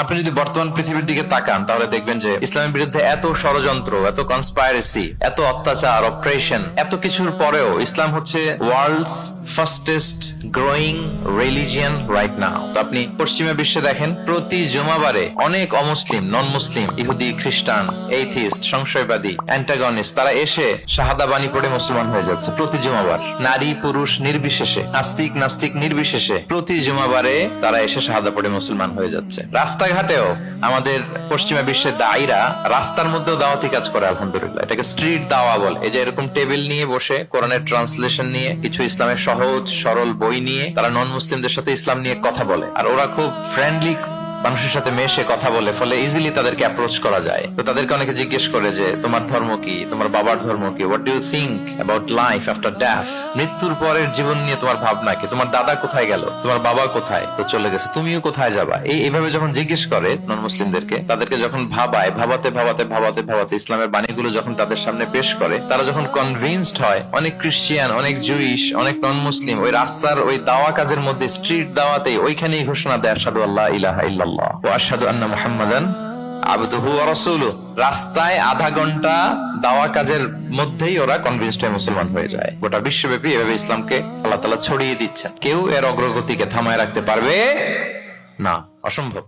আপনি যদি বর্তমান পৃথিবীর দিকে তাকান তাহলে দেখবেন যে ইসলামের বিরুদ্ধে এত ষড়যন্ত্র, এত কনস্পাইরেসি, এত অত্যাচার, অপারেশন, এত কিছুর পরেও ইসলাম হচ্ছে world's fastest growing religion right now. তো আপনি পশ্চিমা বিশ্বে দেখেন প্রতি জুমাবারে অনেক অমুসলিম, নন মুসলিম, ইহুদি, খ্রিস্টান, এইথিস্ট, সংশয়বাদী, অ্যান্টাগনিস্ট তারা এসে শাহাদা বাণী পড়ে মুসলমান হয়ে যাচ্ছে প্রতি জুমাবার। নারী পুরুষ নির্বিশেষে, আস্তিক নাস্তিক নির্বিশেষে প্রতি জুমাবারে তারা এসে শাহাদা পড়ে মুসলমান হয়ে যাচ্ছে। রাস্তাঘাটেও আমাদের পশ্চিমা বিশ্বের দায়ীরা রাস্তার মধ্যেও দাওয়াতি কাজ করে, আলহামদুলিল্লাহ। এটাকে স্ট্রিট দাওয়া বলে। এই যে এরকম টেবিল নিয়ে বসে কোরআনের ট্রান্সলেশন নিয়ে, কিছু ইসলামের সহজ সরল বই নিয়ে তারা নন মুসলিমদের সাথে ইসলাম নিয়ে কথা বলে। আর ওরা খুব ফ্রেন্ডলি মানুষের সাথে মেশে কথা বলে, ফলে ইজিলি তাদেরকে অ্যাপ্রোচ করা যায়। তো তাদেরকে অনেকে জিজ্ঞেস করে যে তোমার ধর্ম কি, তোমার বাবার ধর্ম কি, what do you think about life after death, মৃত্যুর পরের জীবন নিয়ে তোমার ভাবনা কি, তোমার দাদা কোথায় গেল, তোমার বাবা কোথায়, তো চলে গেছে, তুমিও কোথায় যাবা। এইভাবে যখন জিজ্ঞেস করে নন মুসলিমদেরকে, তাদেরকে যখন ভাবায়, ভাবাতে ভাবাতে ভাবাতে ভাবাতে ইসলামের বাণীগুলো যখন তাদের সামনে পেশ করে, তারা যখন কনভিন্সড হয়, অনেক ক্রিশ্চিয়ান, অনেক জুইশ, অনেক নন মুসলিম ওই রাস্তার ওই দাওয়া কাজের মধ্যে, স্ট্রিট দাওয়াতে ওইখানেই ঘোষণা দেয় আশহাদু আল্লা ইলাহা ইল্লাল্লাহ ওয়া আশহাদু আন্না মুহাম্মাদান আবদুহু ওয়া রাসূলুহু। রাস্তায় আধা ঘন্টা দাওয়া কাজের মধ্যেই ওরা কনভিন্সড হয়ে মুসলমান হয়ে যায়। গোটা বিশ্বব্যাপী এভাবে ইসলামকে আল্লাহ তাআলা ছড়িয়ে দিচ্ছেন। কেউ এর অগ্রগতিকে থামায় রাখতে পারবে না, অসম্ভব।